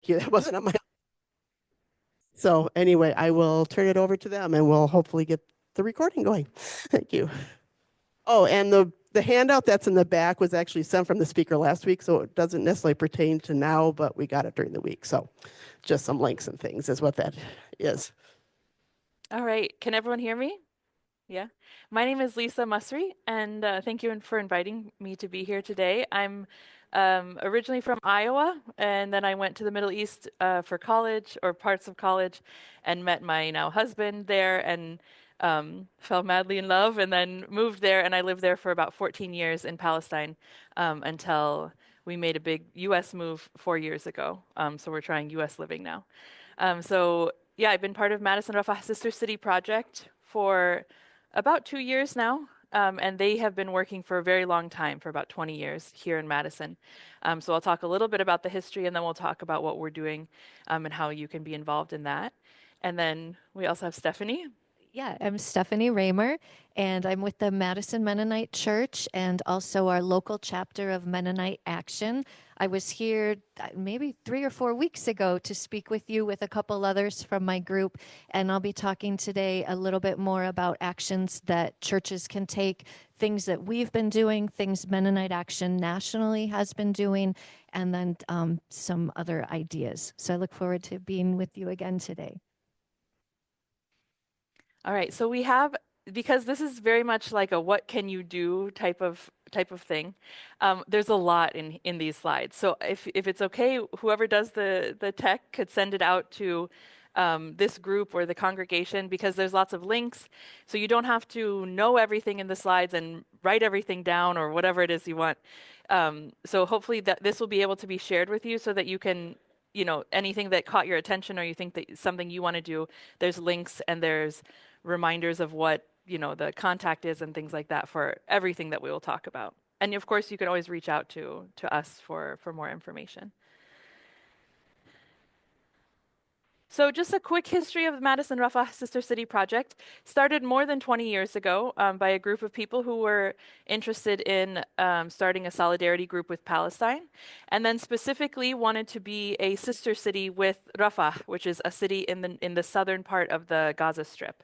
Thank you. That wasn't on my. So anyway, I will turn it over to them and we'll hopefully get the recording going. Thank you. Oh, and the handout that's in the back was actually sent from the speaker last week, so it doesn't necessarily pertain to now, but we got it during the week. So just some links and things is what that is. All right. Can everyone hear me? Yeah. My name is Lisa Masri, and thank you for inviting me to be here today. I'm originally from Iowa, and then I went to the Middle East for college or parts of college and met my now husband there and fell madly in love and then moved there. And I lived there for about 14 years in Palestine until we made a big US move 4 years ago. So we're trying US living now. Yeah, I've been part of Madison-Rafah Sister City Project for about 2 years now, and they have been working for a very long time, for about 20 years here in Madison. So I'll talk a little bit about the history, and then we'll talk about what we're doing and how you can be involved in that. And then we also have Stephanie. Yeah, I'm Stephanie Raymer, and I'm with the Madison Mennonite Church and also our local chapter of Mennonite Action. I was here maybe 3 or 4 weeks ago to speak with you with a couple others from my group, and I'll be talking today a little bit more about actions that churches can take, things that we've been doing, things Mennonite Action nationally has been doing, and then some other ideas. So I look forward to being with you again today. All right, so we have, because this is very much like a what can you do type of thing. There's a lot in these slides. So if it's okay, whoever does the tech could send it out to this group or the congregation because there's lots of links. So you don't have to know everything in the slides and write everything down or whatever it is you want. So hopefully that this will be able to be shared with you so that you can, anything that caught your attention or you think that something you want to do, there's links and there's reminders of what, the contact is and things like that for everything that we will talk about. And of course, you can always reach out to us for more information. So just a quick history of the Madison-Rafah Sister City Project. Started more than 20 years ago by a group of people who were interested in starting a solidarity group with Palestine, and then specifically wanted to be a sister city with Rafah, which is a city in the southern part of the Gaza Strip.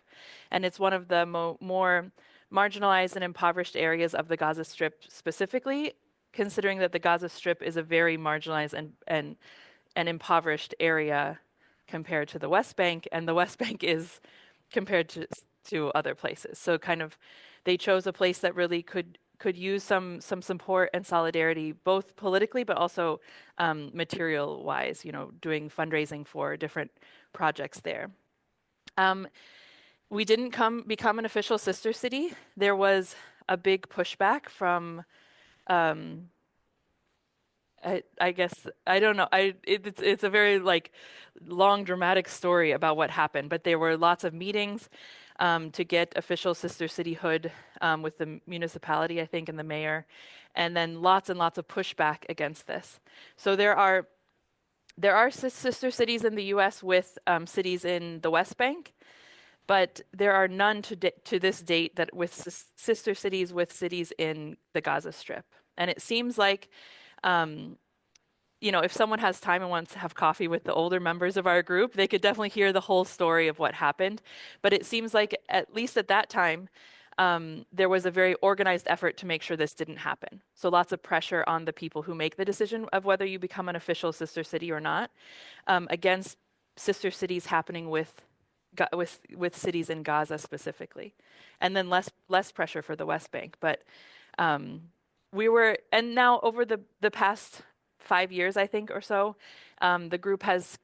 And it's one of the more marginalized and impoverished areas of the Gaza Strip specifically, considering that the Gaza Strip is a very marginalized and impoverished area compared to the West Bank, and the West Bank is compared to other places. So kind of they chose a place that really could use some support and solidarity, both politically but also material wise, doing fundraising for different projects there. We didn't become an official sister city. There was a big pushback from um, I guess I don't know. It's a very like long dramatic story about what happened, but there were lots of meetings to get official sister cityhood with the municipality, I think, and the mayor, and then lots and lots of pushback against this. So there are sister cities in the U.S. with cities in the West Bank, but there are none to this date that with sister cities with cities in the Gaza Strip, and it seems like. Um, if someone has time and wants to have coffee with the older members of our group, they could definitely hear the whole story of what happened. But it seems like, at least at that time, there was a very organized effort to make sure this didn't happen. So lots of pressure on the people who make the decision of whether you become an official sister city or not, against sister cities happening with cities in Gaza specifically, and then less pressure for the West Bank. But and now over the past 5 years, I think, or so, the group has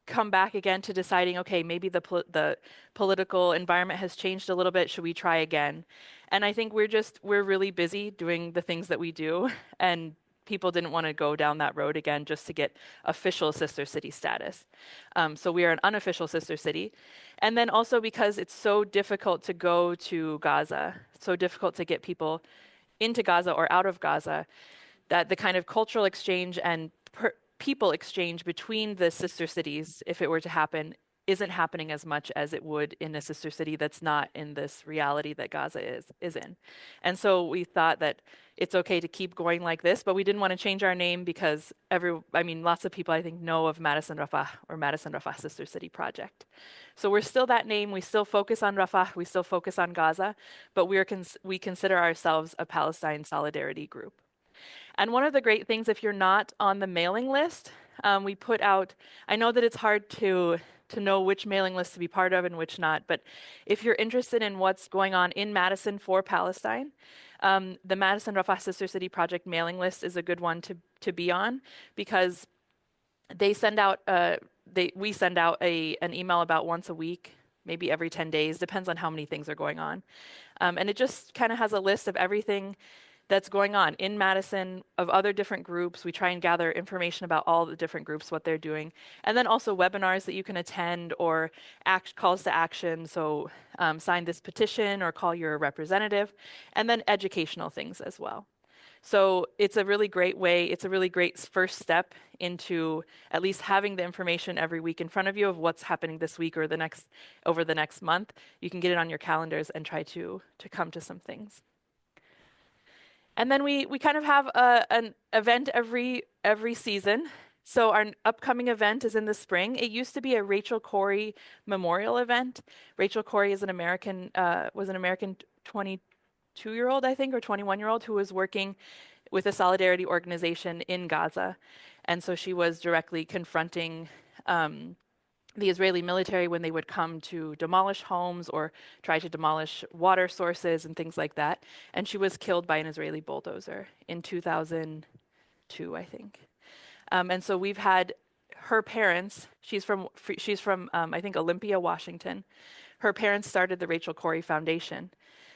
come back again to deciding, okay, maybe the political environment has changed a little bit. Should we try again? And I think we're really busy doing the things that we do, and people didn't want to go down that road again just to get official sister city status. So we are an unofficial sister city. And then also because it's so difficult to go to Gaza, so difficult to get people into Gaza or out of Gaza, that the kind of cultural exchange and people exchange between the sister cities, if it were to happen, isn't happening as much as it would in a sister city that's not in this reality that Gaza is in. And so we thought that it's okay to keep going like this, but we didn't want to change our name because lots of people I think know of Madison-Rafah or Madison-Rafah Sister City Project. So we're still that name. We still focus on Rafah. We still focus on Gaza, but we consider ourselves a Palestine solidarity group. And one of the great things, if you're not on the mailing list, we put out, I know that it's hard to know which mailing list to be part of and which not, but if you're interested in what's going on in Madison for Palestine, the Madison-Rafah Sister City Project mailing list is a good one to be on, because they send out we send out an email about once a week, maybe every 10 days, depends on how many things are going on. And it just kind of has a list of everything that's going on in Madison, of other different groups. We try and gather information about all the different groups, what they're doing, and then also webinars that you can attend, or calls to action. So sign this petition or call your representative, and then educational things as well. So it's a really great way, it's a really great first step into at least having the information every week in front of you of what's happening this week or over the next month. You can get it on your calendars and try to come to some things. And then we kind of have an event every season. So our upcoming event is in the spring. It used to be a Rachel Corrie memorial event. Rachel Corrie is was an American 22-year-old, I think, or 21-year-old who was working with a solidarity organization in Gaza. And so she was directly confronting the Israeli military when they would come to demolish homes or try to demolish water sources and things like that. And she was killed by an Israeli bulldozer in 2002, I think. And so we've had her parents. She's from I think Olympia, Washington. Her parents started the Rachel Corrie Foundation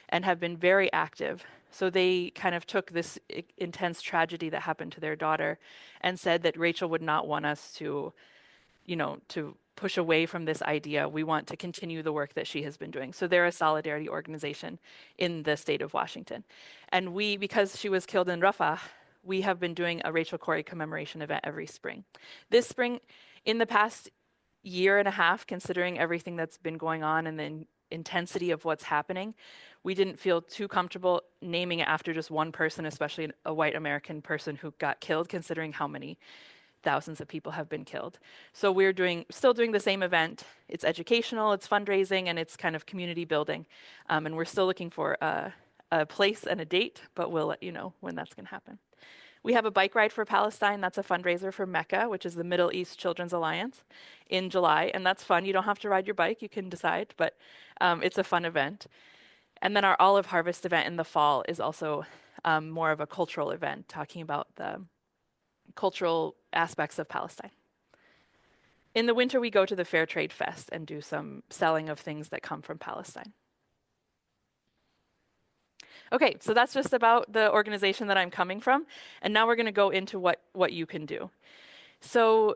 and have been very active. So they kind of took this intense tragedy that happened to their daughter and said that Rachel would not want us to push away from this idea. We want to continue the work that she has been doing. So they're a solidarity organization in the state of Washington. And because she was killed in Rafah, we have been doing a Rachel Corrie commemoration event every spring. This spring, in the past year and a half, considering everything that's been going on and the intensity of what's happening, we didn't feel too comfortable naming it after just one person, especially a white American person who got killed, considering how many thousands of people have been killed. So we're still doing the same event. It's educational, it's fundraising, and it's kind of community building. And we're still looking for a place and a date, but we'll let you know when that's going to happen. We have a bike ride for Palestine. That's a fundraiser for Mecca, which is the Middle East Children's Alliance, in July. And that's fun. You don't have to ride your bike. You can decide, but it's a fun event. And then our olive harvest event in the fall is also more of a cultural event, talking about the cultural aspects of Palestine. In the winter, we go to the Fair Trade Fest and do some selling of things that come from Palestine. Okay, so that's just about the organization that I'm coming from. And now we're going to go into what you can do. So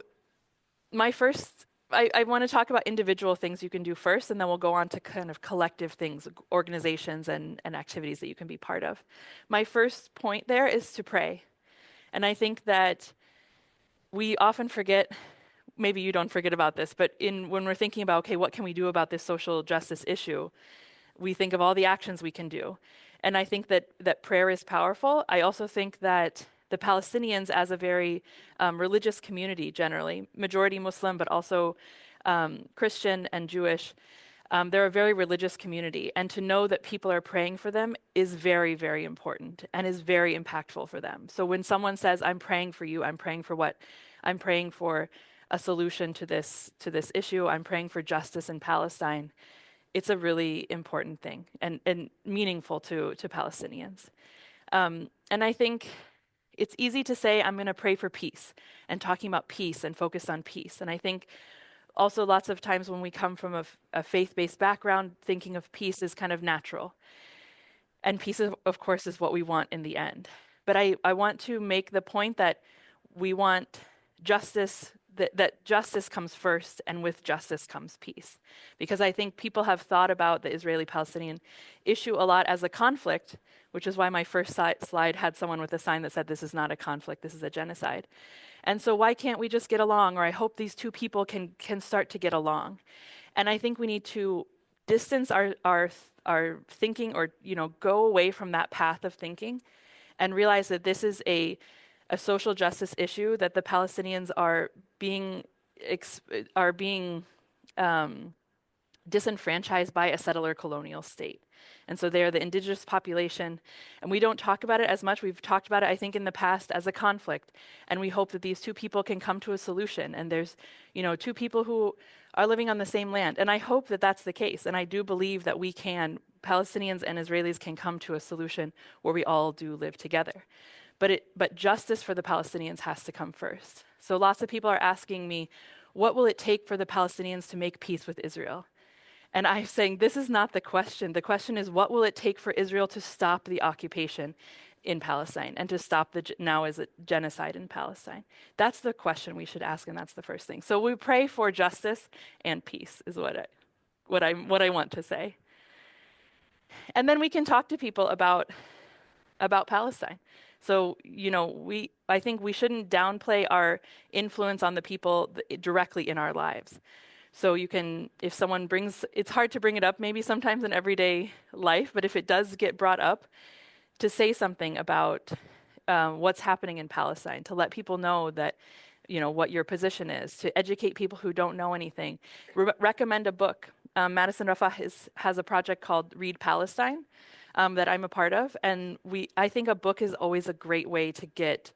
I want to talk about individual things you can do first, and then we'll go on to kind of collective things, organizations and activities that you can be part of. My first point there is to pray. And I think that we often forget, maybe you don't forget about this, but when we're thinking about, okay, what can we do about this social justice issue, we think of all the actions we can do. And I think that prayer is powerful. I also think that the Palestinians, as a very religious community generally, majority Muslim, but also Christian and Jewish, they're a very religious community. And to know that people are praying for them is very, very important and is very impactful for them. So when someone says, I'm praying for you, I'm praying for what? I'm praying for a solution to this issue. I'm praying for justice in Palestine. It's a really important thing and meaningful to Palestinians. And I think it's easy to say, I'm going to pray for peace and talking about peace and focus on peace. And I think also lots of times when we come from a faith-based background, thinking of peace is kind of natural. And peace, of course, is what we want in the end. But I want to make the point that we want justice that justice comes first, and with justice comes peace. Because I think people have thought about the Israeli-Palestinian issue a lot as a conflict, which is why my first slide had someone with a sign that said, "This is not a conflict, this is a genocide." And so why can't we just get along? Or I hope these two people can start to get along. And I think we need to distance our thinking, or go away from that path of thinking, and realize that this is a social justice issue, that the Palestinians are being disenfranchised by a settler colonial state. And so they're the indigenous population, and we don't talk about it as much. We've talked about it, I think, in the past as a conflict, and we hope that these two people can come to a solution. And there's, two people who are living on the same land, and I hope that that's the case. And I do believe that Palestinians and Israelis can come to a solution where we all do live together. But justice for the Palestinians has to come first. So lots of people are asking me, what will it take for the Palestinians to make peace with Israel? And I'm saying this is not the question. The question is, what will it take for Israel to stop the occupation in Palestine and to stop the now is it genocide in Palestine? That's the question we should ask, and that's the first thing. So we pray for justice and peace is what I want to say. And then we can talk to people about Palestine. So, I think we shouldn't downplay our influence on the people directly in our lives. So if someone it's hard to bring it up maybe sometimes in everyday life, but if it does get brought up, to say something about what's happening in Palestine, to let people know that, what your position is, to educate people who don't know anything. Recommend a book. Madison-Rafah has a project called Read Palestine that I'm a part of, and I think a book is always a great way to get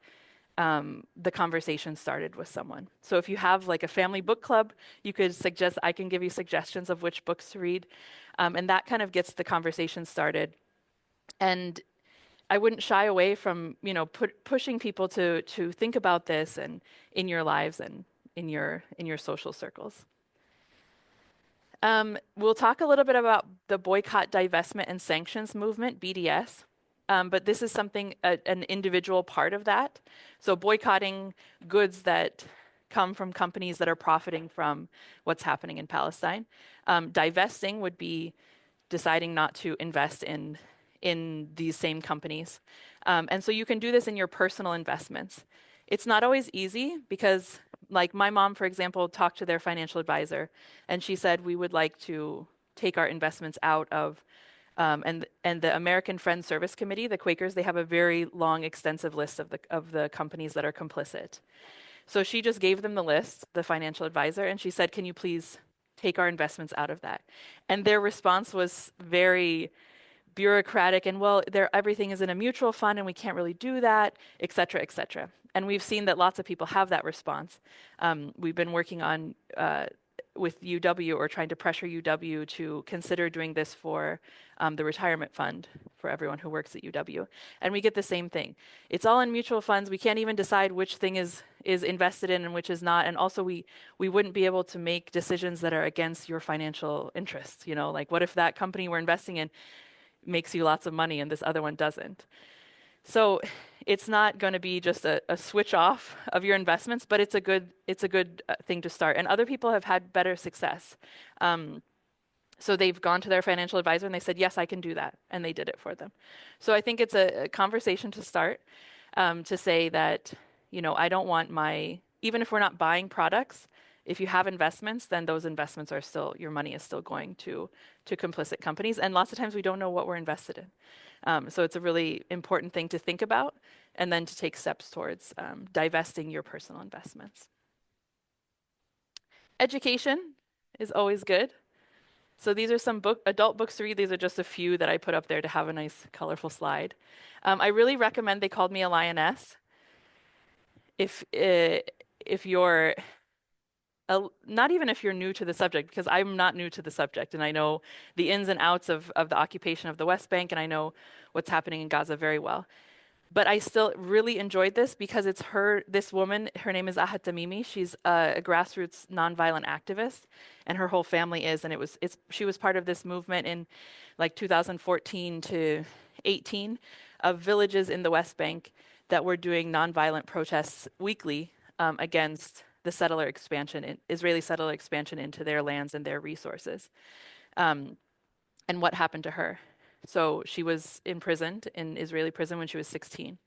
the conversation started with someone. So if you have like a family book club, I can give you suggestions of which books to read, and that kind of gets the conversation started. And I wouldn't shy away from, pushing people to think about this and in your lives and in your social circles. We'll talk a little bit about the boycott, divestment, and sanctions movement, BDS. But this is something, an individual part of that. So boycotting goods that come from companies that are profiting from what's happening in Palestine. Divesting would be deciding not to invest in these same companies. And so you can do this in your personal investments. It's not always easy because, like my mom, for example, talked to their financial advisor, and she said, we would like to take our investments out of and the American Friends Service Committee, the Quakers, they have a very long, extensive list of the companies that are complicit. So she just gave them the list, the financial advisor, and she said, can you please take our investments out of that? And their response was very bureaucratic and, well, everything is in a mutual fund and we can't really do that, et cetera, et cetera. And we've seen that lots of people have that response. We've been working on with UW, or trying to pressure UW to consider doing this for the retirement fund for everyone who works at UW. And we get the same thing. It's all in mutual funds. We can't even decide which thing is invested in and which is not. And also we wouldn't be able to make decisions that are against your financial interests. Like what if that company we're investing in makes you lots of money and this other one doesn't? So it's not going to be just a switch off of your investments, but it's a good thing to start. And other people have had better success. So they've gone to their financial advisor and they said, yes, I can do that. And they did it for them. So I think it's a conversation to start, to say that, I don't want even if we're not buying products, if you have investments, then those investments are still, your money is still going to complicit companies. And lots of times we don't know what we're invested in. So it's a really important thing to think about, and then to take steps towards divesting your personal investments. Education is always good. So these are some adult books to read. These are just a few that I put up there to have a nice, colorful slide. I really recommend They Called Me a Lioness. If you're not even if you're new to the subject, because I'm not new to the subject, and I know the ins and outs of the occupation of the West Bank, and I know what's happening in Gaza very well. But I still really enjoyed this because it's this woman, her name is Ahad Tamimi. She's a grassroots nonviolent activist, and her whole family is. And she was part of this movement in like 2014 to 18 of villages in the West Bank that were doing nonviolent protests weekly against the settler expansion, Israeli settler expansion into their lands and their resources, um, and what happened to her. So she was imprisoned in Israeli prison when she was 16.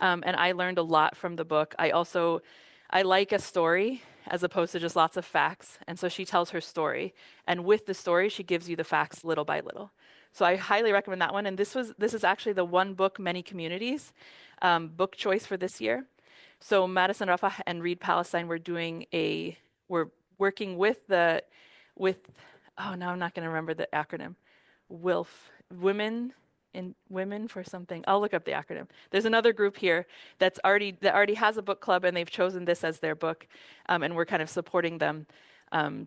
And I learned a lot from the book. I like a story as opposed to just lots of facts. And so she tells her story. And with the story, she gives you the facts little by little. So I highly recommend that one. And this is actually the One Book, Many Communities book choice for this year. So Madison-Rafah and Read Palestine, we're working with, oh, now I'm not going to remember the acronym, WILF, Women for something. I'll look up the acronym. There's another group here that already has a book club, and they've chosen this as their book, and we're kind of supporting them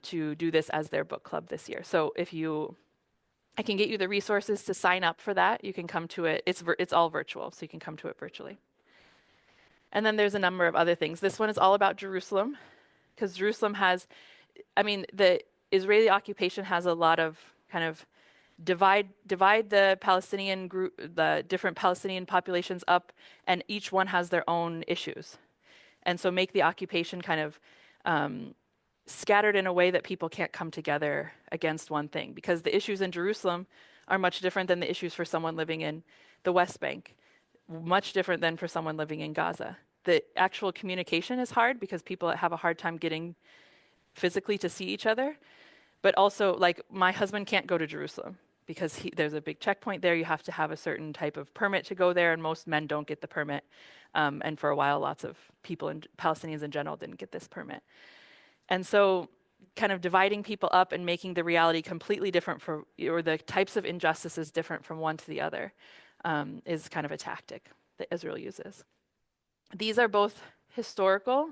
to do this as their book club this year. So I can get you the resources to sign up for that. You can come to it. It's all virtual, so you can come to it virtually. And then there's a number of other things. This one is all about Jerusalem, because Jerusalem the Israeli occupation has a lot of kind of divide the Palestinian group, the different Palestinian populations up, and each one has their own issues. And so make the occupation kind of scattered in a way that people can't come together against one thing, because the issues in Jerusalem are much different than the issues for someone living in the West Bank, much different than for someone living in Gaza. The actual communication is hard because people have a hard time getting physically to see each other. But also, like, my husband can't go to Jerusalem because there's a big checkpoint there. You have to have a certain type of permit to go there, and most men don't get the permit. And for a while, lots of people, Palestinians in general, didn't get this permit. And so kind of dividing people up and making the reality completely different or the types of injustices different from one to the other is kind of a tactic that Israel uses. These are both historical.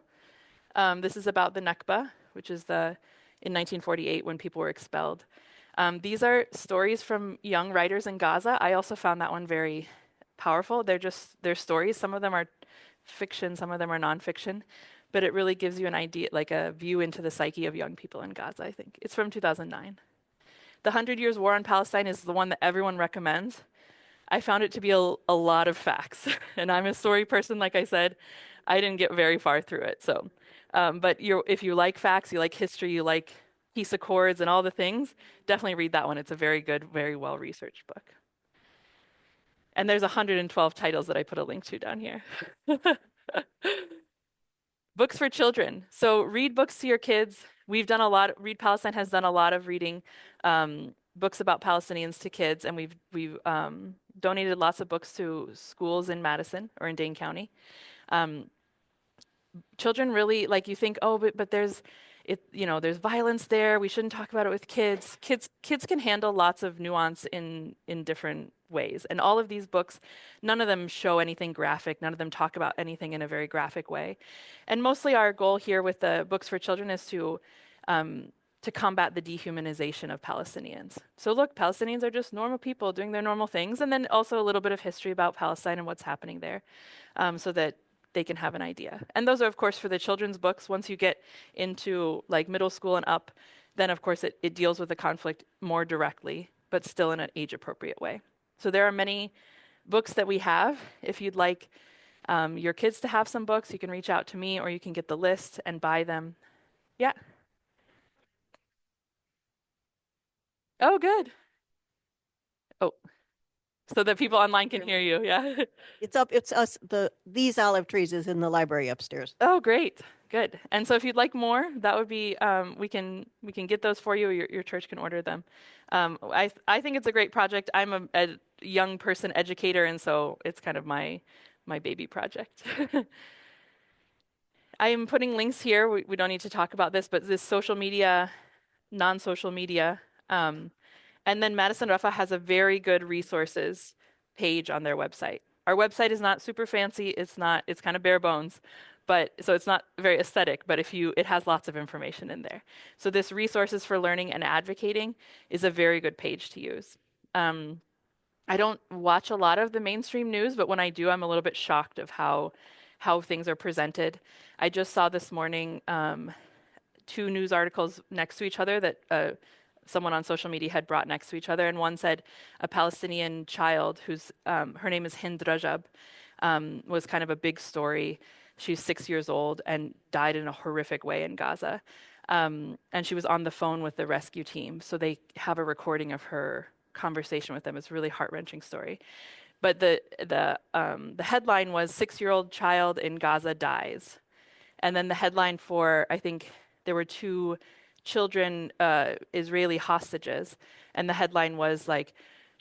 This is about the Nakba, which is in 1948 when people were expelled. These are stories from young writers in Gaza. I also found that one very powerful. They're stories. Some of them are fiction, some of them are nonfiction, but it really gives you an idea, like a view into the psyche of young people in Gaza, I think. It's from 2009. The 100 Years' War on Palestine is the one that everyone recommends. I found it to be a lot of facts, and I'm a story person, like I said. I didn't get very far through it, so. But if you like facts, you like history, you like Peace Accords and all the things, definitely read that one. It's a very good, very well-researched book. And there's 112 titles that I put a link to down here. Books for children. So read books to your kids. Read Palestine has done a lot of reading books about Palestinians to kids, and we've donated lots of books to schools in Madison or in Dane County. Children really, like, you think, oh, but there's violence there. We shouldn't talk about it with kids. Kids can handle lots of nuance in different ways. And all of these books, none of them show anything graphic. None of them talk about anything in a very graphic way. And mostly our goal here with the books for children is to combat the dehumanization of Palestinians. So look, Palestinians are just normal people doing their normal things, and then also a little bit of history about Palestine and what's happening there, so that they can have an idea. And those are, of course, for the children's books. Once you get into like middle school and up, then of course it deals with the conflict more directly, but still in an age-appropriate way. So there are many books that we have. If you'd like your kids to have some books, you can reach out to me, or you can get the list and buy them. Yeah. Oh, good. Oh, so that people online can hear you. Yeah. It's up. It's us. These olive trees is in the library upstairs. Oh, great. Good. And so if you'd like more, that would be we can get those for you. Your church can order them. I think it's a great project. I'm a young person educator, and so it's kind of my baby project. I am putting links here. We don't need to talk about this, but this social media, non-social media. And then Madison-Rafah has a very good resources page on their website. Our website is not super fancy. It's kind of bare bones, so it's not very aesthetic, but it has lots of information in there. So this resources for learning and advocating is a very good page to use. I don't watch a lot of the mainstream news, but when I do, I'm a little bit shocked of how things are presented. I just saw this morning 2 news articles next to each other that someone on social media had brought next to each other, and one said a Palestinian child whose her name is Hind Rajab was kind of a big story. She's 6 years old and died in a horrific way in Gaza. And she was on the phone with the rescue team. So they have a recording of her conversation with them. It's a really heart-wrenching story. But the headline was 6-year-old child in Gaza dies. And then the headline for, I think there were 2 children, Israeli hostages. And the headline was like,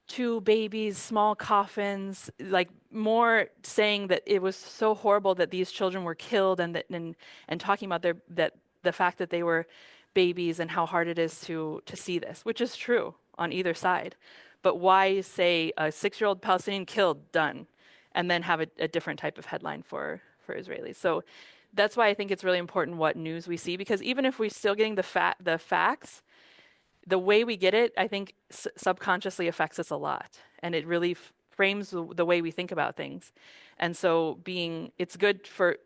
2 babies, small coffins, like more saying that it was so horrible that these children were killed, and talking about that the fact that they were babies and how hard it is to see this, which is true on either side. But why say a 6-year-old Palestinian killed, done, and then have a different type of headline for Israelis? So that's why I think it's really important what news we see, because even if we're still getting the facts, the way we get it, I think subconsciously affects us a lot, and it really frames the way we think about things. And so it's good for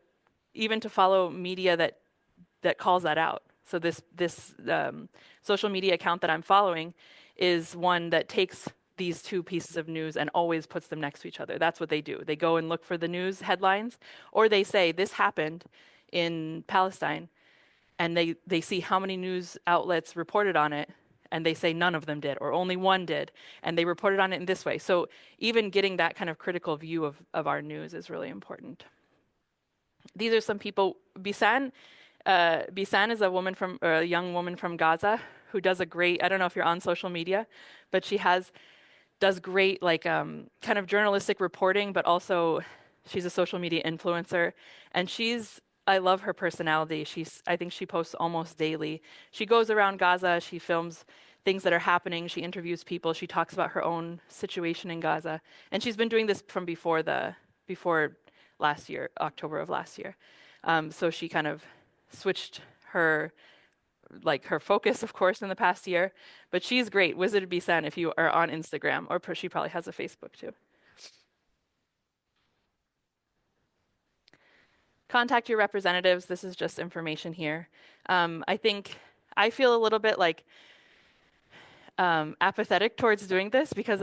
even to follow media that calls that out. So this social media account that I'm following is one that takes these 2 pieces of news and always puts them next to each other. That's what they do. They go and look for the news headlines, or they say this happened in Palestine, and they see how many news outlets reported on it, and they say none of them did, or only one did, and they reported on it in this way. So even getting that kind of critical view of our news is really important. These are some people. Bisan is a young woman from Gaza who does a great, I don't know if you're on social media, but she does great kind of journalistic reporting, but also she's a social media influencer, and I love her personality. I think she posts almost daily. She goes around Gaza, she films things that are happening, she interviews people, she talks about her own situation in Gaza, and she's been doing this from before last year, October of last year. So she kind of switched her focus, of course, in the past year, but she's great. Wizard Bisan, if you are on Instagram, or she probably has a Facebook too. Contact your representatives. This is just information here. I feel a little bit apathetic towards doing this, because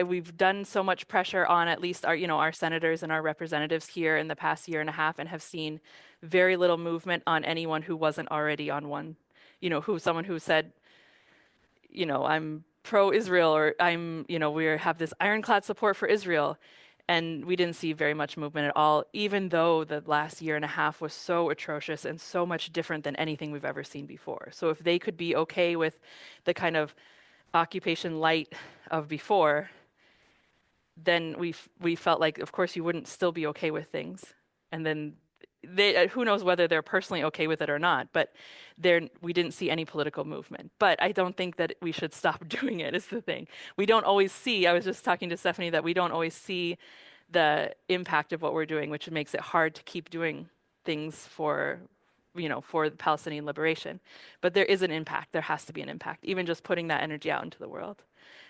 we've done so much pressure on at least our senators and our representatives here in the past year and a half, and have seen very little movement on anyone who wasn't already on one, someone who said, I'm pro-Israel, or we have this ironclad support for Israel. And we didn't see very much movement at all, even though the last year and a half was so atrocious and so much different than anything we've ever seen before. So if they could be okay with the kind of occupation light of before, then we felt like, of course, you wouldn't still be okay with things. And then who knows whether they're personally okay with it or not, but we didn't see any political movement. But I don't think that we should stop doing it, is the thing. We don't always see, I was just talking to Stephanie, that we don't always see the impact of what we're doing, which makes it hard to keep doing things for the Palestinian liberation. But there is an impact. There has to be an impact, even just putting that energy out into the world.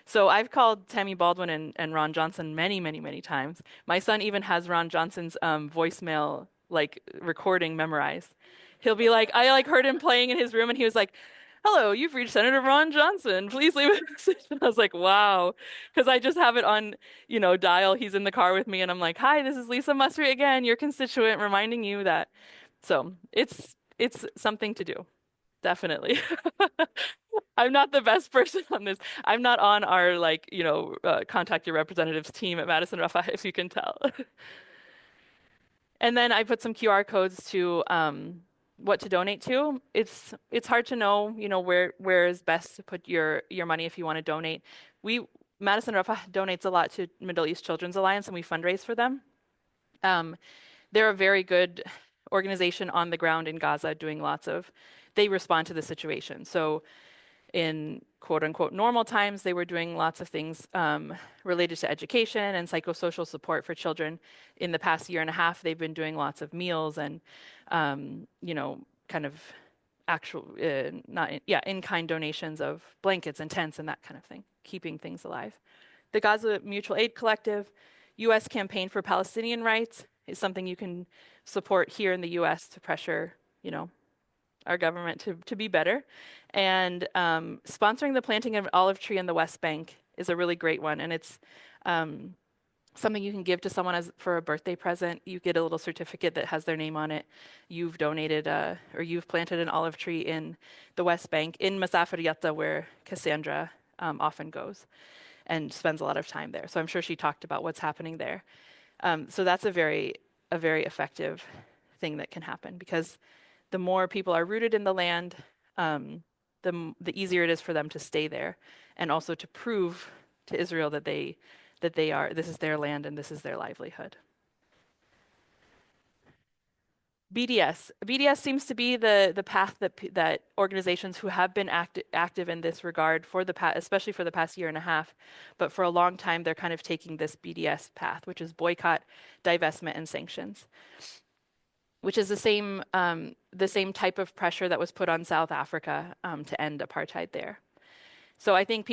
So I've called Tammy Baldwin and Ron Johnson many, many, many times. My son even has Ron Johnson's voicemail recording memorized. He'll be like, I heard him playing in his room, and he was like, "Hello, you've reached Senator Ron Johnson. Please leave a message." And I was like, wow, because I just have it on, dial. He's in the car with me, and I'm like, "Hi, this is Lisa Masri again, your constituent, reminding you that." So it's something to do, definitely. I'm not the best person on this. I'm not on our contact your representatives team at Madison-Rafah, if you can tell. And then I put some QR codes to what to donate to. It's hard to know, where is best to put your money if you want to donate. Madison-Rafah donates a lot to Middle East Children's Alliance, and we fundraise for them. They're a very good organization on the ground in Gaza, they respond to the situation. So in quote unquote normal times, they were doing lots of things related to education and psychosocial support for children. In the past year and a half, they've been doing lots of meals and, kind of actual, in-kind donations of blankets and tents and that kind of thing, keeping things alive. The Gaza Mutual Aid Collective, U.S. Campaign for Palestinian Rights, is something you can support here in the U.S. to pressure, our government to be better. And sponsoring the planting of an olive tree in the West Bank is a really great one. And it's something you can give to someone as for a birthday present. You get a little certificate that has their name on it. You've donated or you've planted an olive tree in the West Bank in Masafariata, where Cassandra often goes and spends a lot of time there. So I'm sure she talked about what's happening there. So that's a very effective thing that can happen, because the more people are rooted in the land, the easier it is for them to stay there, and also to prove to Israel that this is their land and this is their livelihood. BDS seems to be the path that organizations who have been active in this regard especially for the past year and a half, but for a long time, they're kind of taking this BDS path, which is boycott, divestment, and sanctions, which is the same type of pressure that was put on South Africa to end apartheid there. So I think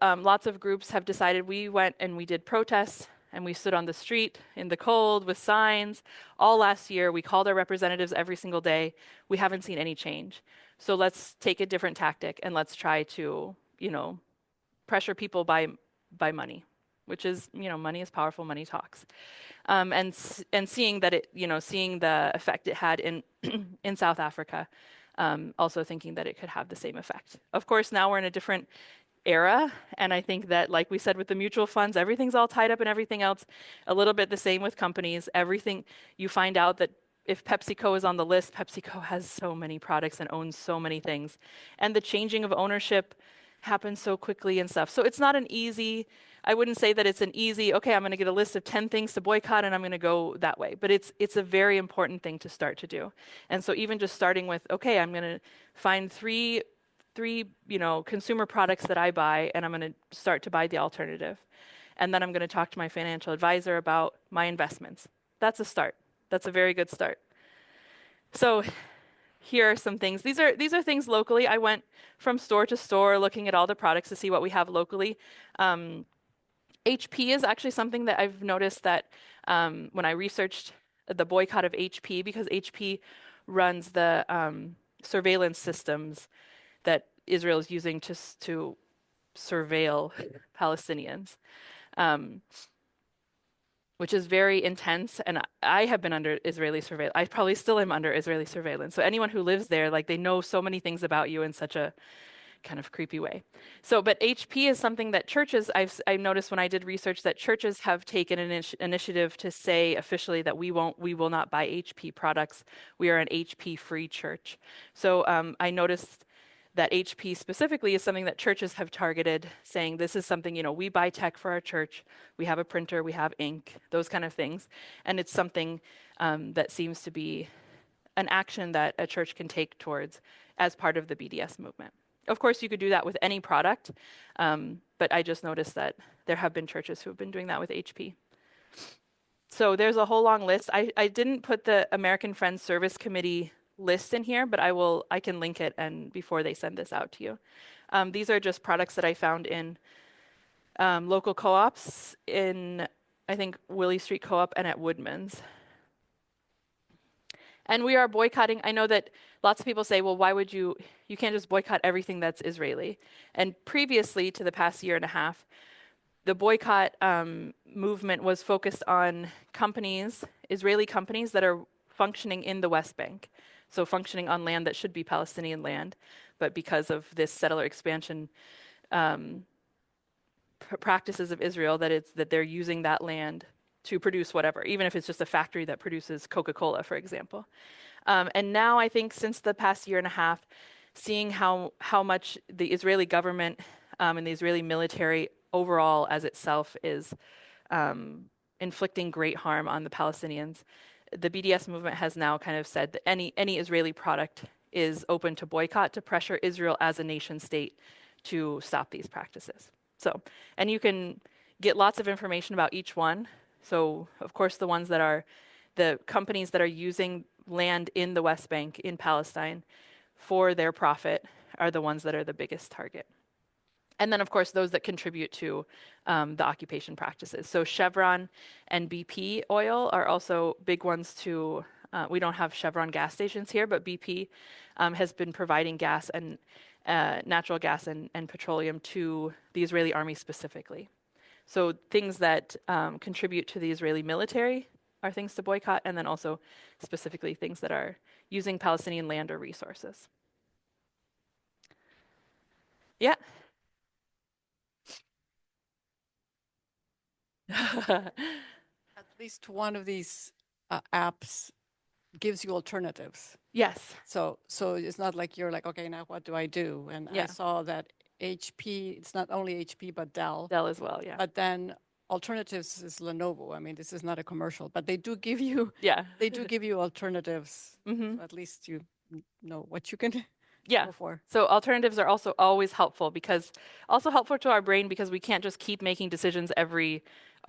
lots of groups have decided. We went and we did protests, and we stood on the street in the cold with signs all last year. We called our representatives every single day. We haven't seen any change. So let's take a different tactic, and let's try to, pressure people by money, which is, money is powerful, money talks. And seeing that seeing the effect it had in in South Africa, also thinking that it could have the same effect. Of course, now we're in a different era, and I think that, like we said with the mutual funds, everything's all tied up in everything else. A little bit the same with companies. Everything, you find out that if PepsiCo is on the list, PepsiCo has so many products and owns so many things, and the changing of ownership happens so quickly and stuff. So it's not I wouldn't say that it's an easy, okay, I'm going to get a list of 10 things to boycott and I'm going to go that way. But it's a very important thing to start to do. And so even just starting with, okay, I'm going to find three consumer products that I buy, and I'm going to start to buy the alternative. And then I'm going to talk to my financial advisor about my investments. That's a start. That's a very good start. So here are some things. These are things locally. I went from store to store looking at all the products to see what we have locally. HP is actually something that I've noticed that when I researched the boycott of HP, because HP runs the surveillance systems that Israel is using to surveil Palestinians, which is very intense. And I have been under Israeli surveillance. I probably still am under Israeli surveillance. So anyone who lives there, they know so many things about you in such a kind of creepy way. So, but HP is something that churches, I've noticed when I did research, that churches have taken an initiative to say officially that we will not buy HP products. We are an HP-free church. So I noticed that HP specifically is something that churches have targeted, saying this is something, we buy tech for our church. We have a printer, we have ink, those kind of things. And it's something that seems to be an action that a church can take towards as part of the BDS movement. Of course, you could do that with any product, but I just noticed that there have been churches who have been doing that with HP. So there's a whole long list. I didn't put the American Friends Service Committee list in here, but I can link it and before they send this out to you. These are just products that I found in local co-ops in, I think, Willie Street Co-op and at Woodman's. And we are boycotting. I know that lots of people say, well, why would you can't just boycott everything that's Israeli. And previously to the past year and a half, the boycott movement was focused on Israeli companies that are functioning in the West Bank. So functioning on land that should be Palestinian land, but because of this settler expansion practices of Israel, that they're using that land to produce whatever, even if it's just a factory that produces Coca-Cola, for example. And now I think since the past year and a half, seeing how much the Israeli government and the Israeli military overall as itself is inflicting great harm on the Palestinians, the BDS movement has now kind of said that any Israeli product is open to boycott to pressure Israel as a nation state to stop these practices. So, and you can get lots of information about each one. So, of course, the companies that are using land in the West Bank, in Palestine, for their profit are the ones that are the biggest target. And then, of course, those that contribute to the occupation practices. So Chevron and BP oil are also big ones to, we don't have Chevron gas stations here, but BP has been providing gas and natural gas and petroleum to the Israeli army specifically. So things that contribute to the Israeli military are things to boycott, and then also specifically things that are using Palestinian land or resources. Yeah. At least one of these apps gives you alternatives. Yes. So it's not like you're like, okay, now what do I do? And I Yeah. saw that HP, it's not only HP, but Dell. Dell as well, yeah. But then alternatives is Lenovo. I mean, this is not a commercial, but they do give you Yeah. they do give you alternatives. Mhm. So at least you know what you can Yeah. go for. So alternatives are also always helpful helpful to our brain because we can't just keep making decisions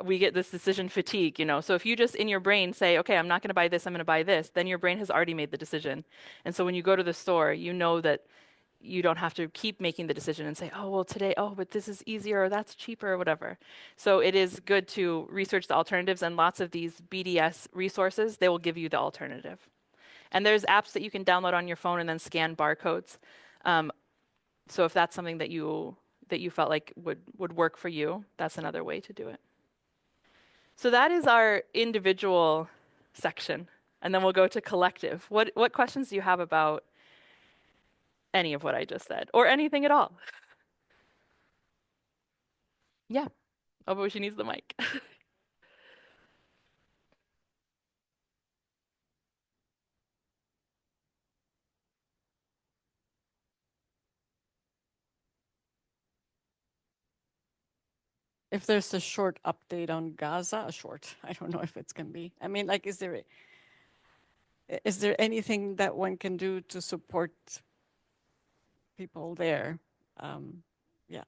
we get this decision fatigue, you know. So if you just in your brain say, okay, I'm not going to buy this, I'm going to buy this, then your brain has already made the decision. And so when you go to the store, you know that you don't have to keep making the decision and say, oh, well, today, oh, but this is easier or that's cheaper or whatever. So it is good to research the alternatives, and lots of these BDS resources, they will give you the alternative. And there's apps that you can download on your phone and then scan barcodes. So if that's something that you felt like would work for you, that's another way to do it. So that is our individual section, and then we'll go to collective. What questions do you have about any of what I just said, or anything at all? Yeah. Oh, but she needs the mic. If there's a short update on Gaza, I don't know if it's can be. I mean, like, is there anything that one can do to support people there? Yeah.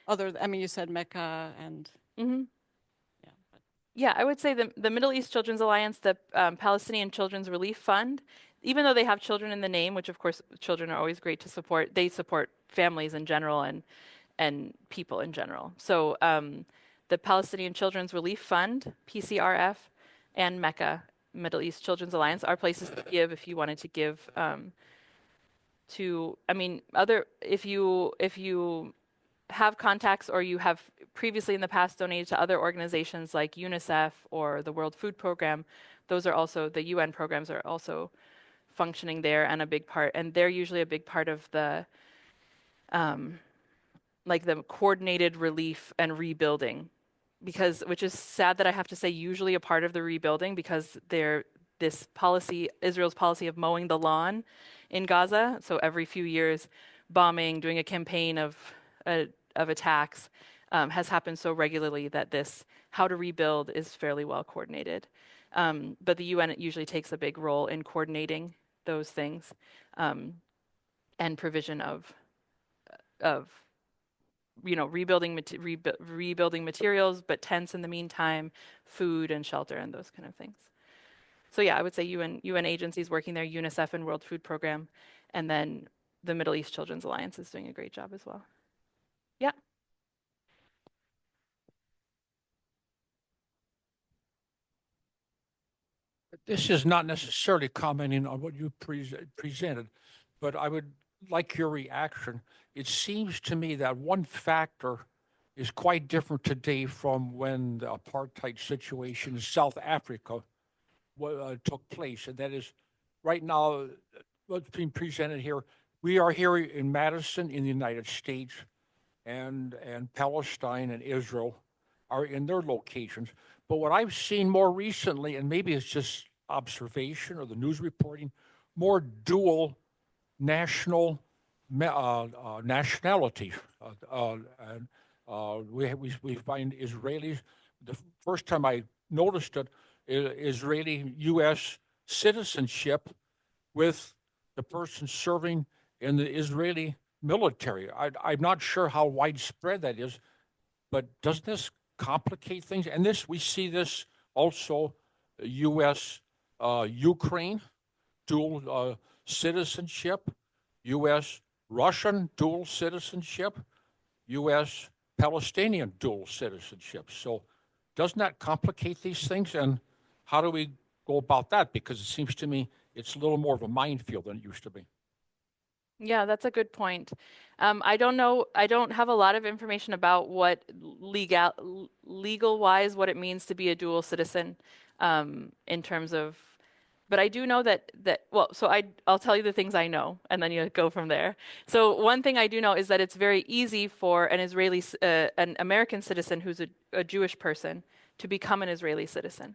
I mean, you said Mecca and Mm-hmm. yeah. But Yeah, I would say the Middle East Children's Alliance, the Palestinian Children's Relief Fund, even though they have children in the name, which of course children are always great to support, they support families in general and people in general. So the Palestinian Children's Relief Fund, PCRF, and Mecca, Middle East Children's Alliance, are places to give if you wanted to give to, I mean, if you have contacts or you have previously in the past donated to other organizations like UNICEF or the World Food Program, those are also, the UN programs are also functioning there and a big part, and they're usually a big part of the like the coordinated relief and rebuilding, which is sad that I have to say usually a part of the rebuilding, because this policy, Israel's policy of mowing the lawn in Gaza, so every few years bombing, doing a campaign of attacks, has happened so regularly that this how to rebuild is fairly well coordinated. But the UN usually takes a big role in coordinating those things, and provision of rebuilding materials, but tents in the meantime, food and shelter and those kind of things. So yeah, I would say UN agencies working there, UNICEF and World Food Program, and then the Middle East Children's Alliance is doing a great job as well. Yeah. This is not necessarily commenting on what you presented, but I would like your reaction. It seems to me that one factor is quite different today from when the apartheid situation in South Africa took place, and that is right now what's being presented here. We are here in Madison in the United States, and Palestine and Israel are in their locations. But what I've seen more recently, and maybe it's just observation or the news reporting, more dual national nationality. And we find Israelis. The first time I noticed it, Israeli U.S. citizenship with the person serving in the Israeli military. I'm not sure how widespread that is, but doesn't this complicate things? And we see this also, U.S. Ukraine dual citizenship, U.S. Russian dual citizenship, U.S. Palestinian dual citizenship. So doesn't that complicate these things? And how do we go about that? Because it seems to me it's a little more of a minefield than it used to be. Yeah, that's a good point. I don't know. I don't have a lot of information about what legal wise what it means to be a dual citizen, in terms of. But I do know that well, so I'll tell you the things I know, and then you go from there. So one thing I do know is that it's very easy for an American citizen who's a Jewish person to become an Israeli citizen.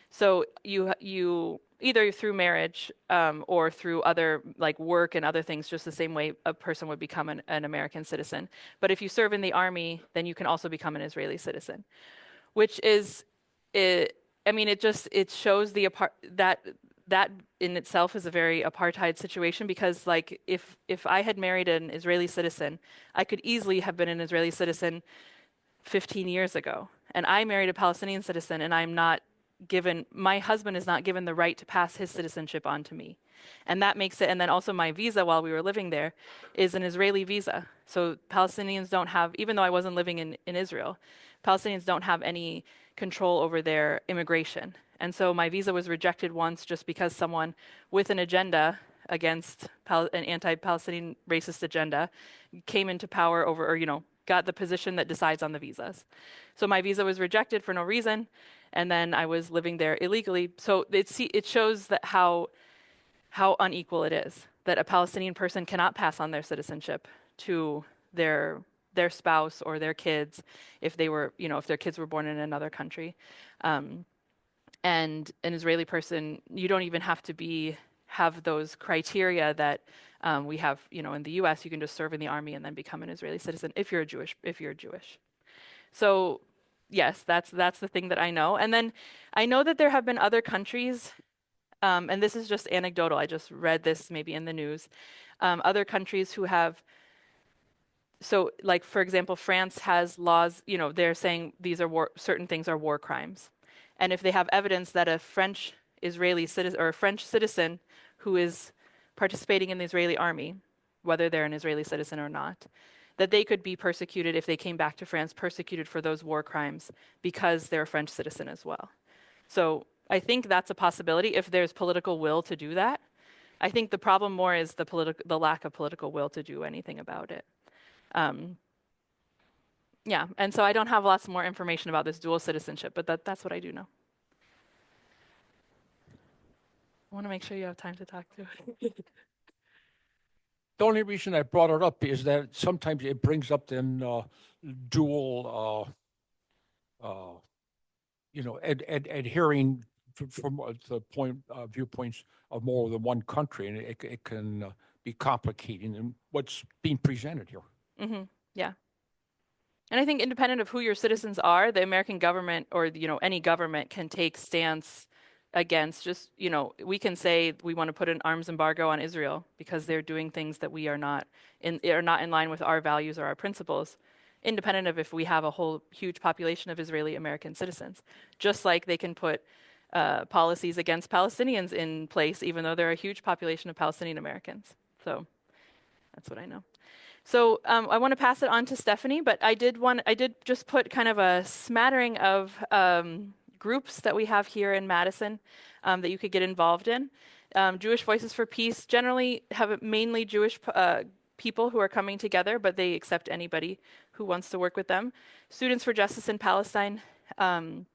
So you either through marriage, or through other like work and other things, just the same way a person would become an American citizen. But if you serve in the army, then you can also become an Israeli citizen, which is, it, I mean, it shows that in itself is a very apartheid situation, because like if I had married an Israeli citizen, I could easily have been an Israeli citizen 15 years ago. And I married a Palestinian citizen, and my husband is not given the right to pass his citizenship on to me. And that makes it, and then also my visa while we were living there is an Israeli visa. So Palestinians don't have, even though I wasn't living in Israel, Palestinians don't have any control over their immigration. And so my visa was rejected once just because someone with an agenda against an anti-Palestinian racist agenda came into power over, or, got the position that decides on the visas. So my visa was rejected for no reason, and then I was living there illegally. So it shows that how unequal it is, that a Palestinian person cannot pass on their citizenship to their spouse or their kids if if their kids were born in another country. And an Israeli person, you don't even have to have those criteria that we have, in the U.S. You can just serve in the army and then become an Israeli citizen if you're Jewish. So yes, that's the thing that I know. And then I know that there have been other countries, and this is just anecdotal. I just read this maybe in the news. Other countries who have, so like for example, France has laws. They're saying certain things are war crimes, and if they have evidence that a French Israeli citizen or a French citizen who is participating in the Israeli army, whether they're an Israeli citizen or not, that they could be persecuted if they came back to France, persecuted for those war crimes because they're a French citizen as well. So I think that's a possibility if there's political will to do that. I think the problem more is the lack of political will to do anything about it. Yeah, and so I don't have lots more information about this dual citizenship, but that's what I do know. I want to make sure you have time to talk to it. The only reason I brought it up is that sometimes it brings up then dual, adhering from the viewpoints of more than one country, and it can be complicating in what's being presented here. Mm-hmm. Yeah. And I think independent of who your citizens are, the American government or, any government can take stance against we can say we want to put an arms embargo on Israel because they're doing things that are not in line with our values or our principles, independent of if we have a whole huge population of Israeli American citizens. Just like they can put policies against Palestinians in place, even though there are a huge population of Palestinian Americans. So that's what I know. So I want to pass it on to Stephanie, but I did just put kind of a smattering of groups that we have here in Madison that you could get involved in. Jewish Voices for Peace generally have mainly Jewish people who are coming together, but they accept anybody who wants to work with them. Students for Justice in Palestine at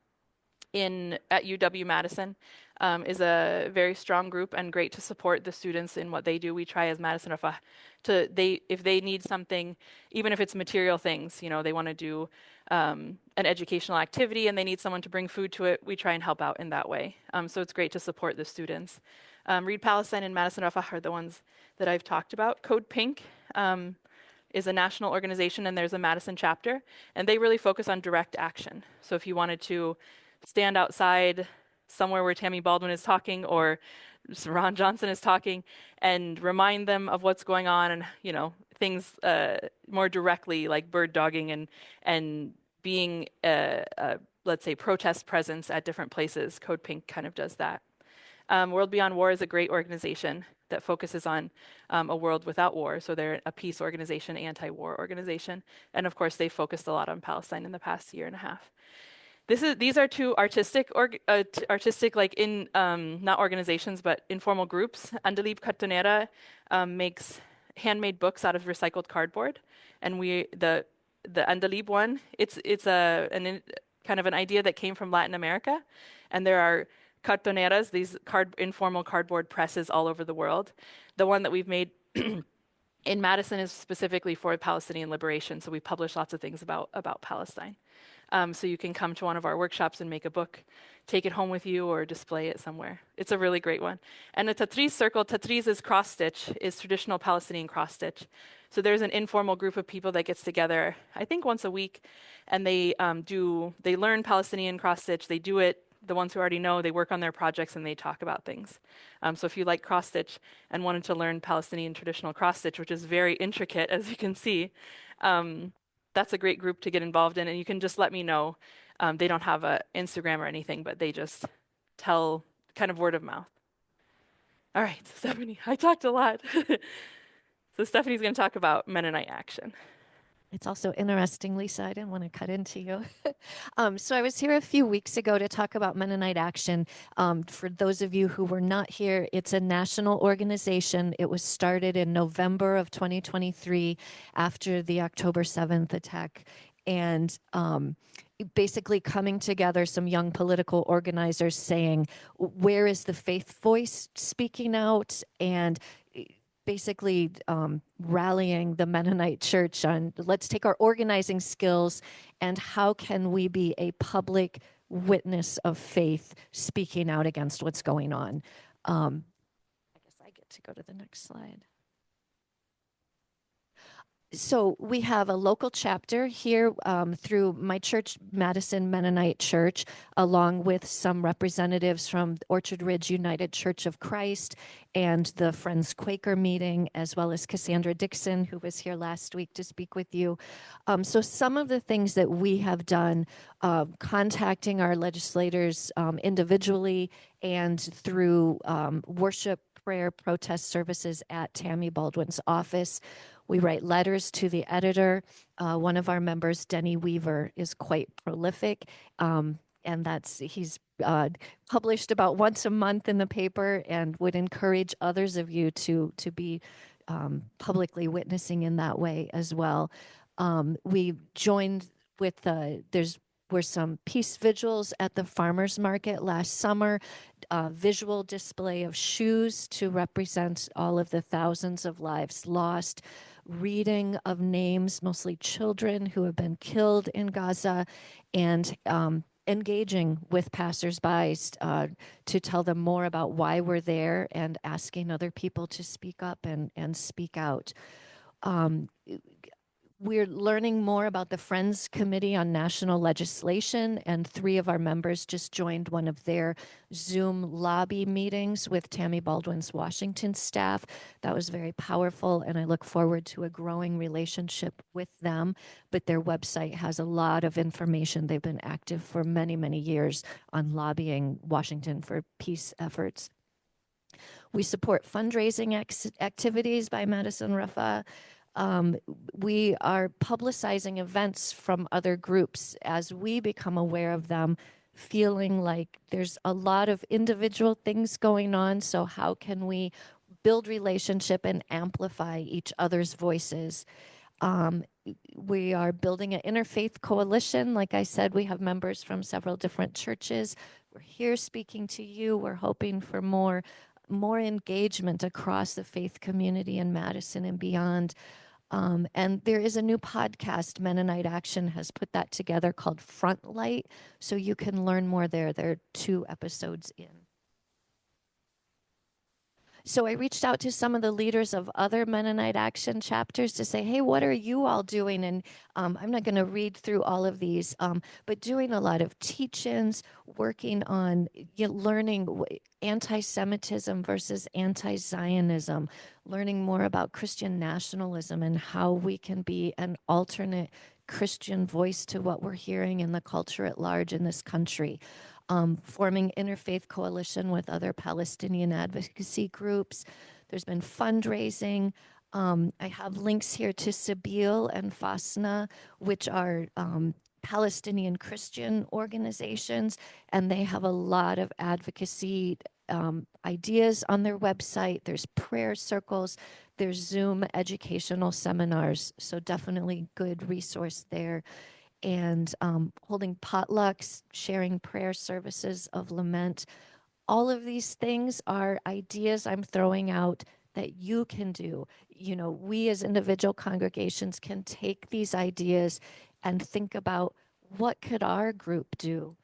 UW-Madison is a very strong group and great to support the students in what they do. We try as Madison-Rafah if they need something, even if it's material things, they want to do an educational activity and they need someone to bring food to it, we try and help out in that way. So it's great to support the students. Read Palestine and Madison-Rafah are the ones that I've talked about. Code Pink is a national organization, and there's a Madison chapter, and they really focus on direct action. So if you wanted to stand outside somewhere where Tammy Baldwin is talking or Ron Johnson is talking and remind them of what's going on and, things more directly like bird dogging and being, let's say, protest presence at different places. Code Pink kind of does that. World Beyond War is a great organization that focuses on a world without war. So they're a peace organization, anti-war organization. And of course, they focused a lot on Palestine in the past year and a half. These are two artistic, like in not organizations, but informal groups. Andalib Cartonera makes handmade books out of recycled cardboard, and the Andalib one, it's kind of an idea that came from Latin America, and there are cartoneras, these informal cardboard presses all over the world. The one that we've made in Madison is specifically for Palestinian liberation, so we publish lots of things about Palestine. So you can come to one of our workshops and make a book, take it home with you, or display it somewhere. It's a really great one. And the tatriz circle, tatriz is cross stitch, is traditional Palestinian cross stitch. So there's an informal group of people that gets together, I think once a week, and they learn Palestinian cross stitch. They do it. The ones who already know, they work on their projects and they talk about things. So if you like cross stitch and wanted to learn Palestinian traditional cross stitch, which is very intricate, as you can see, that's a great group to get involved in, and you can just let me know. They don't have an Instagram or anything, but they just tell kind of word of mouth. All right, Stephanie, I talked a lot. So Stephanie's going to talk about Mennonite Action. It's also interesting, Lisa, I didn't want to cut into you. So I was here a few weeks ago to talk about Mennonite Action. For those of you who were not here, it's a national organization. It was started in November of 2023 after the October 7th attack. And basically coming together, some young political organizers saying, where is the faith voice speaking out? And basically rallying the Mennonite church on let's take our organizing skills and how can we be a public witness of faith speaking out against what's going on. I guess I get to go to the next slide. So we have a local chapter here through my church, Madison Mennonite Church, along with some representatives from Orchard Ridge United Church of Christ and the Friends Quaker meeting, as well as Cassandra Dixon, who was here last week to speak with you. So some of the things that we have done, contacting our legislators individually and through worship, prayer, protest services at Tammy Baldwin's office. We write letters to the editor. One of our members, Denny Weaver, is quite prolific, and he's published about once a month in the paper, and would encourage others of you to be publicly witnessing in that way as well. We joined with were some peace vigils at the farmers market last summer, visual display of shoes to represent all of the thousands of lives lost, reading of names, mostly children who have been killed in Gaza, and engaging with passersby to tell them more about why we're there and asking other people to speak up and speak out. We're learning more about the Friends Committee on National Legislation, and 3 of our members just joined one of their Zoom lobby meetings with Tammy Baldwin's Washington staff. That was very powerful, and I look forward to a growing relationship with them. But their website has a lot of information. They've been active for many, many years on lobbying Washington for peace efforts. We support fundraising activities by Madison-Rafah. We are publicizing events from other groups as we become aware of them, feeling like there's a lot of individual things going on. So how can we build relationship and amplify each other's voices? We are building an interfaith coalition. Like I said, we have members from several different churches. We're here speaking to you. We're hoping for more engagement across the faith community in Madison and beyond. And there is a new podcast, Mennonite Action has put that together, called Frontlight. So you can learn more there. There are 2 episodes in. So I reached out to some of the leaders of other Mennonite Action chapters to say, hey, what are you all doing? And I'm not going to read through all of these, but doing a lot of teach-ins, working on learning anti-Semitism versus anti-Zionism, learning more about Christian nationalism and how we can be an alternate Christian voice to what we're hearing in the culture at large in this country. Forming interfaith coalition with other Palestinian advocacy groups. There's been fundraising. I have links here to Sabeel and Fasna, which are Palestinian Christian organizations, and they have a lot of advocacy ideas on their website. There's prayer circles. There's Zoom educational seminars, so definitely good resource there. And holding potlucks, sharing prayer services of lament. All of these things are ideas I'm throwing out that you can do. You know, we as individual congregations can take these ideas and think about what could our group do.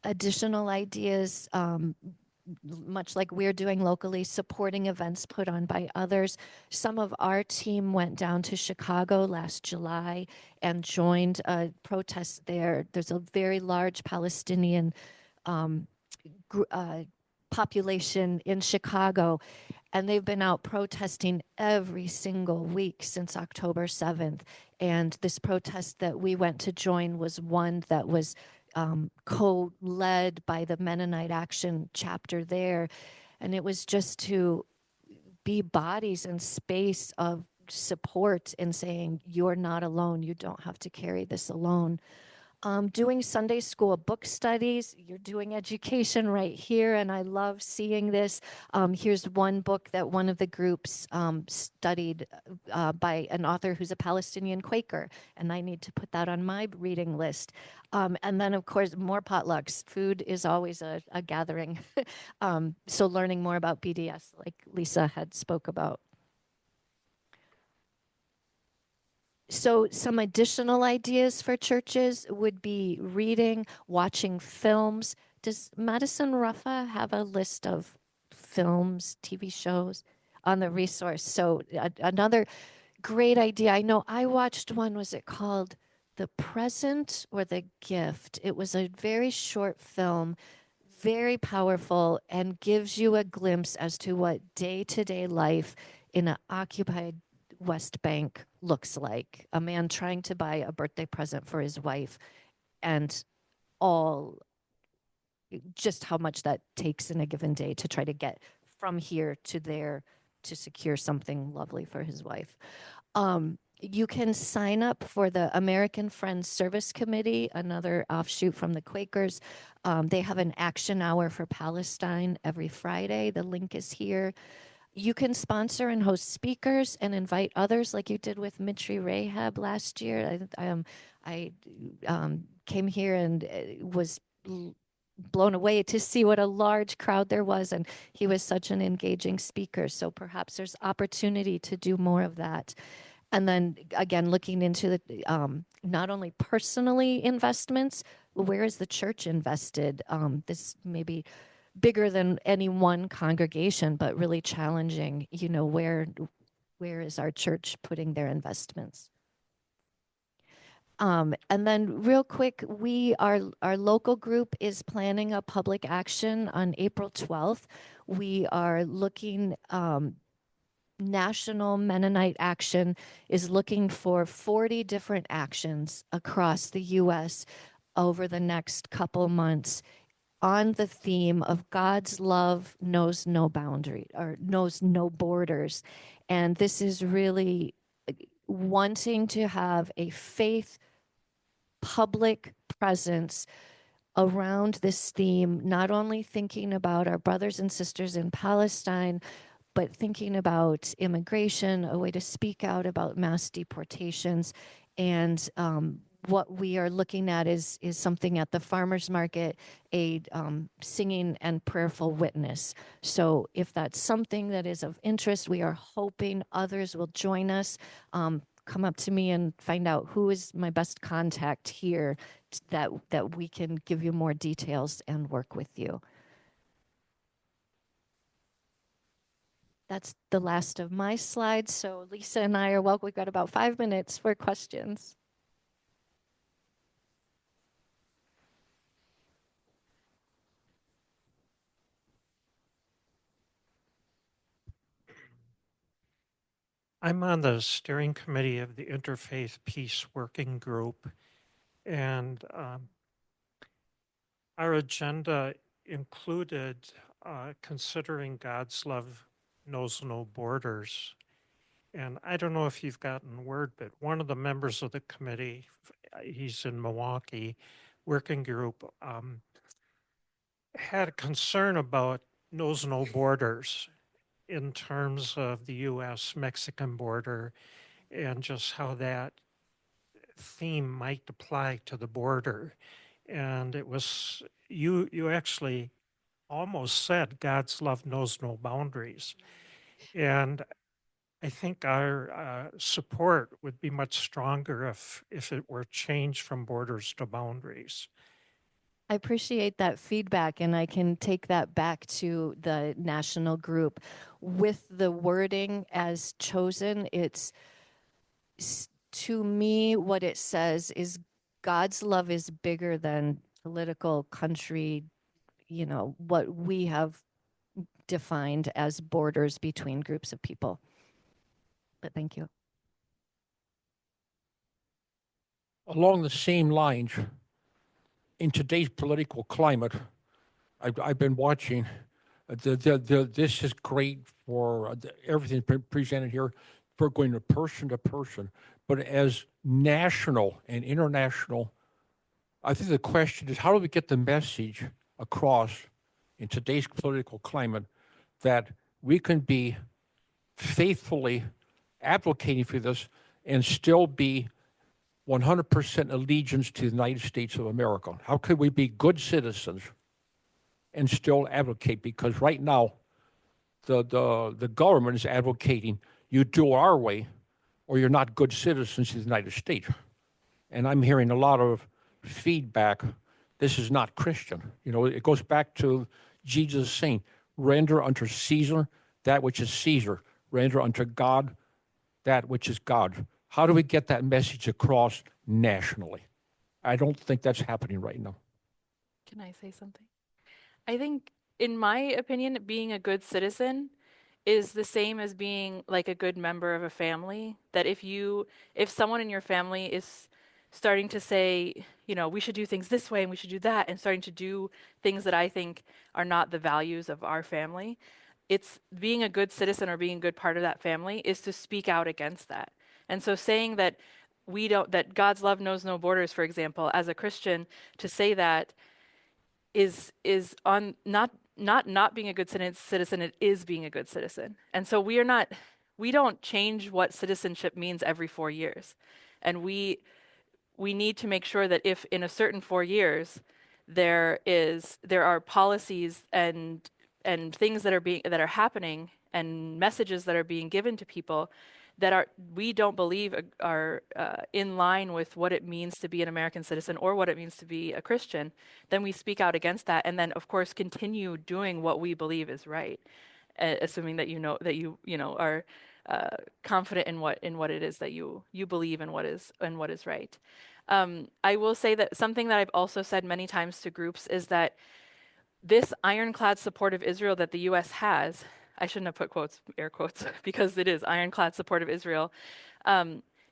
Additional ideas, much like we're doing locally, supporting events put on by others. Some of our team went down to Chicago last July and joined a protest there. There's a very large Palestinian population in Chicago, and they've been out protesting every single week since October 7th. And this protest that we went to join was one that was co-led by the Mennonite Action chapter there. And it was just to be bodies and space of support and saying, you're not alone. You don't have to carry this alone. Doing Sunday school book studies, you're doing education right here, and I love seeing this. Here's one book that one of the groups studied by an author who's a Palestinian Quaker, and I need to put that on my reading list. And then, of course, more potlucks. Food is always a gathering. So learning more about BDS, like Lisa had spoke about. So some additional ideas for churches would be reading, watching films. Does Madison-Rafah have a list of films, TV shows on the resource? So another great idea. I know I watched one, was it called The Present or The Gift? It was a very short film, very powerful, and gives you a glimpse as to what day-to-day life in an occupied West Bank looks like. A man trying to buy a birthday present for his wife, and all just how much that takes in a given day to try to get from here to there to secure something lovely for his wife. You can sign up for the American Friends Service Committee, another offshoot from the Quakers. They have an action hour for Palestine every Friday. The link is here. You can sponsor and host speakers and invite others like you did with Masri-Rahab last year. I came here and was blown away to see what a large crowd there was, and he was such an engaging speaker. So perhaps there's opportunity to do more of that. And then again, looking into the not only personally investments, where is the church invested? This may be bigger than any one congregation, but really challenging, you know, where is our church putting their investments? And then real quick, our local group is planning a public action on April 12th. We are looking, National Mennonite Action is looking for 40 different actions across the US over the next couple months on the theme of God's love knows no boundary or knows no borders. And this is really wanting to have a faith public presence around this theme, not only thinking about our brothers and sisters in Palestine, but thinking about immigration, a way to speak out about mass deportations. And what we are looking at is something at the farmers market, a singing and prayerful witness. So if that's something that is of interest, we are hoping others will join us. Come up to me and find out who is my best contact here that we can give you more details and work with you. That's the last of my slides. So Lisa and I are welcome. We've got about 5 minutes for questions. I'm on the steering committee of the Interfaith Peace Working Group, and our agenda included considering God's love knows no borders. And I don't know if you've gotten word, but one of the members of the committee, he's in Milwaukee, working group, had a concern about knows no borders. in terms of the U.S.-Mexican border and just how that theme might apply to the border. And it was, you actually almost said God's love knows no boundaries. And I think our support would be much stronger if it were changed from borders to boundaries. I appreciate that feedback, and I can take that back to the national group. With the wording as chosen, to me, what it says is God's love is bigger than political, country, what we have defined as borders between groups of people. But thank you. Along the same lines, in today's political climate, I've been watching. This is great for everything presented here, for going to person, but as national and international, I think the question is, how do we get the message across in today's political climate that we can be faithfully advocating for this and still be 100% allegiance to the United States of America? How could we be good citizens and still advocate? Because right now, the government is advocating you do it our way or you're not good citizens of the United States. And I'm hearing a lot of feedback. This is not Christian. It goes back to Jesus saying, render unto Caesar that which is Caesar, render unto God that which is God. How do we get that message across nationally? I don't think that's happening right now. Can I say something? I think, in my opinion, being a good citizen is the same as being like a good member of a family. That if someone in your family is starting to say, we should do things this way and we should do that, and starting to do things that I think are not the values of our family, it's being a good citizen or being a good part of that family is to speak out against that. And so saying that that God's love knows no borders, for example, as a Christian, to say that is on not being a good citizen, it is being a good citizen. And so we don't change what citizenship means every 4 years. And we need to make sure that if in a certain 4 years there are policies and things that are happening and messages that are being given to people that we don't believe are in line with what it means to be an American citizen or what it means to be a Christian, then we speak out against that, and then of course continue doing what we believe is right, assuming that you are confident in what it is that you believe and what is right. I will say that something that I've also said many times to groups is that this ironclad support of Israel that the U.S. has, I shouldn't have put quotes, air quotes, because it is ironclad support of Israel,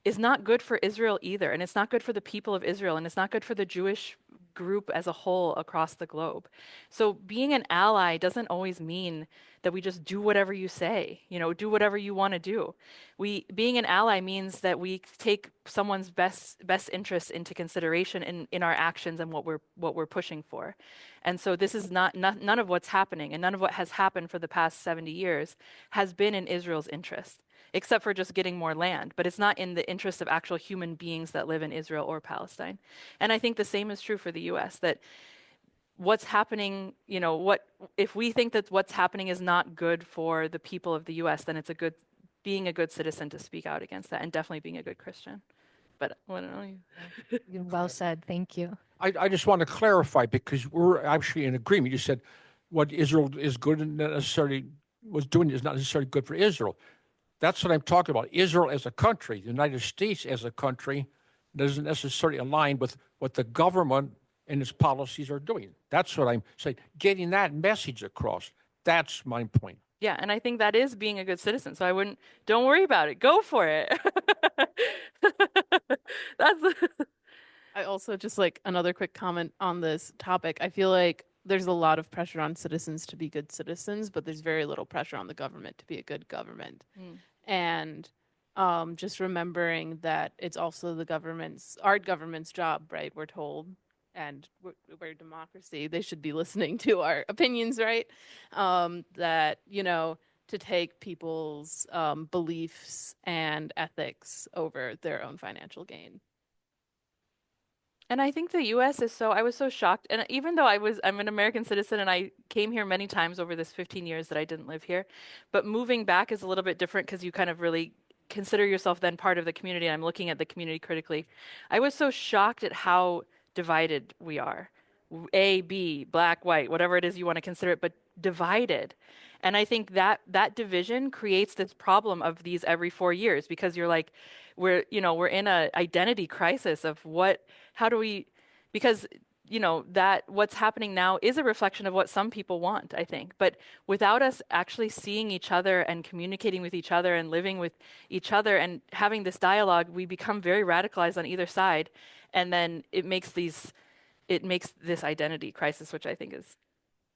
is not good for Israel either. And it's not good for the people of Israel, and it's not good for the Jewish group as a whole across the globe. So being an ally doesn't always mean that we just do whatever you say, do whatever you want to do. Being an ally means that we take someone's best interests into consideration in our actions and what we're pushing for. And so this is none of what's happening, and none of what has happened for the past 70 years has been in Israel's interest, except for just getting more land. But it's not in the interest of actual human beings that live in Israel or Palestine. And I think the same is true for the U.S., that what's happening, if we think that what's happening is not good for the people of the U.S., then it's being a good citizen to speak out against that, and definitely being a good Christian. But I don't know. Well said. Thank you. I just want to clarify, because we're actually in agreement. You said what Israel is good and necessarily was doing is not necessarily good for Israel. That's what I'm talking about. Israel as a country, the United States as a country, doesn't necessarily align with what the government and its policies are doing. That's what I'm saying. Getting that message across. That's my point. Yeah, and I think that is being a good citizen. So don't worry about it. Go for it. That's I also just like another quick comment on this topic. I feel like there's a lot of pressure on citizens to be good citizens, but there's very little pressure on the government to be a good government. And just remembering that it's also our government's job, right? We're told, and we're a democracy. They should be listening to our opinions, right? That, to take people's beliefs and ethics over their own financial gain. And I think the US is I was so shocked. And even though I'm an American citizen and I came here many times over this 15 years that I didn't live here, but moving back is a little bit different because you kind of really consider yourself then part of the community. I'm looking at the community critically. I was so shocked at how divided we are. A, B, black, white, whatever it is you want to consider it, but divided. And I think that division creates this problem of these every 4 years because you're like, we're in a identity crisis of how do we, because that what's happening now is a reflection of what some people want, I think. But without us actually seeing each other and communicating with each other and living with each other and having this dialogue, we become very radicalized on either side. And then it makes this identity crisis, which I think is,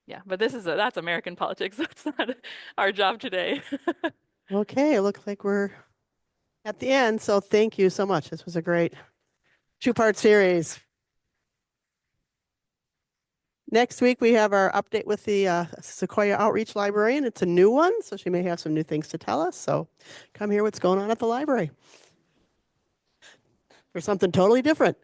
yeah, but that's American politics. That's not our job today. Okay, it looks like we're at the end. So thank you so much. This was a great 2-part series. Next week, we have our update with the Sequoia Outreach Librarian. It's a new one, so she may have some new things to tell us. So come hear what's going on at the library for something totally different.